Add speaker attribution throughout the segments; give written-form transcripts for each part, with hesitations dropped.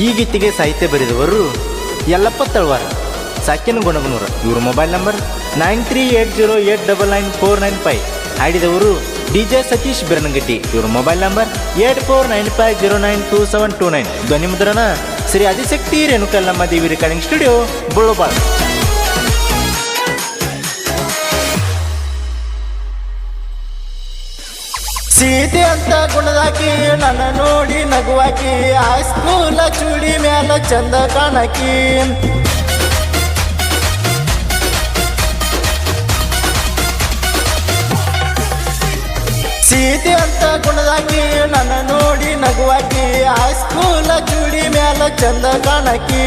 Speaker 1: ಈ ಗೀತೆಗೆ ಸಾಹಿತ್ಯ ಬರೆದವರು ಯಲ್ಲಪ್ಪ ತಳವಾರ, ಸಾಕಿನ ಗುಣಗನೂರ. ಇವರು ಮೊಬೈಲ್ ನಂಬರ್ 9380899495. ಹಾಡಿದವರು DJ ಸತೀಶ್ ಬಿರನಗಟ್ಟಿ. ಇವರು ಮೊಬೈಲ್ ನಂಬರ್ 8495092729. ಧ್ವನಿ ಮುದ್ರಣ ಶ್ರೀ ಆದಿಶಕ್ತಿ ರೇಣುಕಲ್ಲಮ್ಮ ದೇವಿ ರೆಕಾರ್ಡಿಂಗ್ ಸ್ಟುಡಿಯೋ, ಬುಳ್ಳೋಬಾಳ್. ಸೀತೆ ಅಂತ ಗುಣದಾಕಿ ನನ್ನ ನೋಡಿ ನಗುವಾಕಿ, ಹೈಸ್ಕೂಲ ಚೂಡಿ ಮ್ಯಾಲ ಚಂದ ಕಾಣಕಿ. ಸೀತೆ ಅಂತ ಗುಣದಾಕಿ ನನ್ನ ನೋಡಿ ನಗುವಾಕಿ, ಹೈಸ್ಕೂಲ ಚೂಡಿ ಮ್ಯಾಲ ಚಂದ ಕಾಣಕಿ.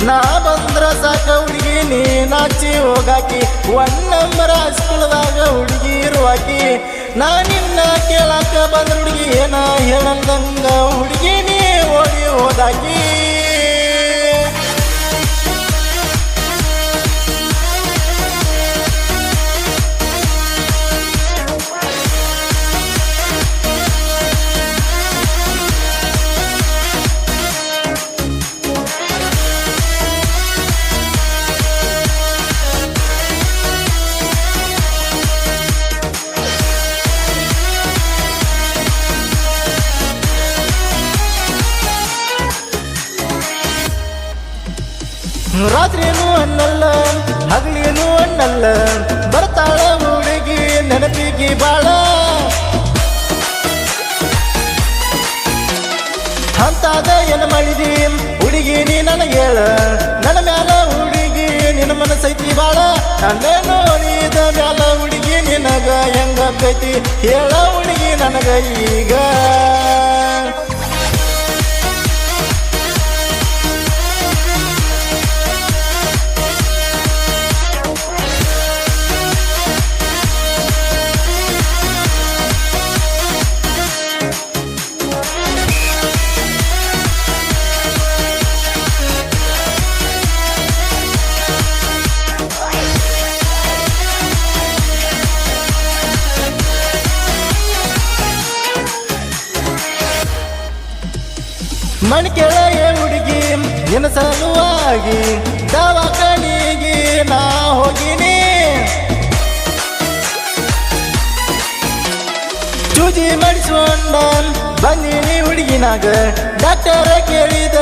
Speaker 1: ನಾ ಬಂದ್ರ ಸಾಕ ಹುಡುಗಿ ನೀ ನಾಚಿ ಹೋಗಾಕಿ, 1 ನಂಬರ್ ಹೈಸ್ಕೂಲ್ದಾಗ ಹುಡುಗಿ ಇರುವಾಕಿ. ನಾ ನಿನ್ನ ಕೇಳಾಕ ಬಂದ್ರ ಹುಡುಗಿ ಏನ ಹೇಳಂದಂಗ ಹುಡುಗಿ ನೀ ಓಡಿ ಹೋದಾಕಿ. ರಾತ್ರಿನೂ ಅನ್ನಲ್ಲ ಹಗಲಿನೂ ಅನ್ನಲ್ಲ, ಬರ್ತಾಳ ಹುಡುಗಿ ನೆನಪಿಗೆ ಬಾಳ. ಅಂತಾದ ಏನ ಮಾಡಿದಿ ಹುಡುಗಿ ನೀ ನನಗೆ ಹೇಳ, ನನ್ನ ಮ್ಯಾಲ ಹುಡುಗಿ ನಿನ್ನ ಮನಸ್ಸೈತಿ ಬಾಳ. ನನ್ನೇ ನೋಡಿದ ಮ್ಯಾಲ ಹುಡುಗಿ ನಿನಗ ಹೆಂಗೈತಿ ಹೇಳ ಹುಡುಗಿ ನನಗ ಈಗ. ಮಣ್ ಕೆಳಗೆ ಹುಡುಗಿ ನಿನ್ನ ಸಲುವಾಗಿ ದವಾಖಾನಿಗೆ ನಾ ಹೋಗಿನಿ. ಚೂಜಿ ಮಾಡಿಸ್ಕೊಂಡ ಬಂದಿನಿ ಹುಡುಗಿನಾಗ, ಡಾಕ್ಟರ ಕೇಳಿದ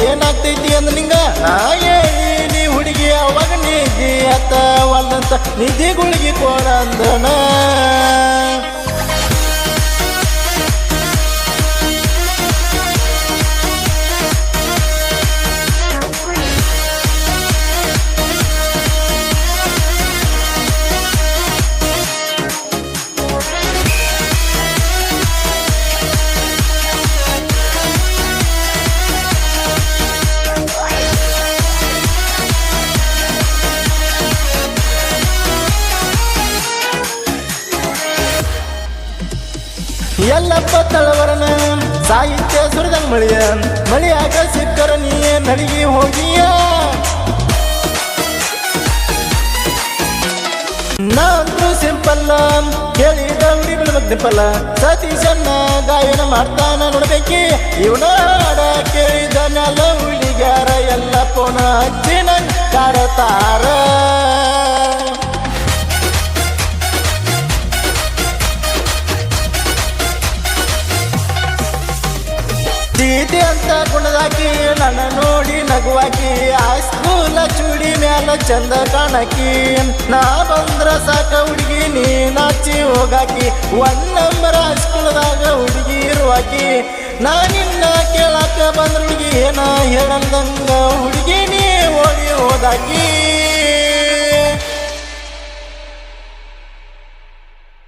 Speaker 1: ಏನಾಗ್ತೈತಿ ಅಂದ ನಿಂಗ. ನಾ ಹೇಳಿನಿ ಹುಡುಗಿ ಅವಾಗ ನಿದ್ದಿ ಅತ್ತ ಒಂದಂತ ನಿದ್ದಿ ಗುಳಿಗೆ ಕೊಡ ಅಂದನ. ಯಲ್ಲಪ್ಪ ತಳವರನ ಸಾಹಿತ್ಯ ಸುರದಂಗ ಮಳಿಯ, ಮಳಿಯಾಗ ಸಿಕ್ಕರ ನೀಯೇ ನಡಿಗೆ ಹೋಗಿಯ. ನಾಂತೂ ಸಿಂಪಲ್ಲ ಕೇಳಿದ ಹುಡಿ ಬಿಡಬಲ್ಲ, ಸತೀಶನ್ನ ಗಾಯನ ಮಾಡ್ತಾನ ನೋಡ್ಬೇಕಿ. ಇವನ ಹಾಡ ಕೇಳಿದ ಮ್ಯಾಲ ಹುಡುಗ್ಯಾರ ಯಲ್ಲಪ್ಪನ ಹಚ್ಚಿ ನಂಗ ಕಾಡತಾರ. ಸೀತೆ ಅಂತ ಗುಣದಾಕಿ ನನ್ನ ನೋಡಿ ನಗುವಾಕಿ, ಹೈಸ್ಕೂಲ ಚೂಡಿ ಮ್ಯಾಲ ಚಂದ ಕಾಣಕಿ. ನಾ ಬಂದ್ರ ಸಾಕ ಹುಡುಗಿ ನೀ ನಾಚಿ ಹೋಗಾಕಿ, 1 ನಂಬರ್ ಹೈಸ್ಕೂಲ್ದಾಗ ಹುಡುಗಿ ಇರುವಾಕಿ. ನಾ ನಿನ್ನ ಕೇಳಾಕ ಬಂದ್ರ ಹುಡುಗಿ ಏನ ಹೇಳಂದಂಗ ಹುಡುಗಿ ನೀ ಓಡಿ ಹೋದಾಕಿ.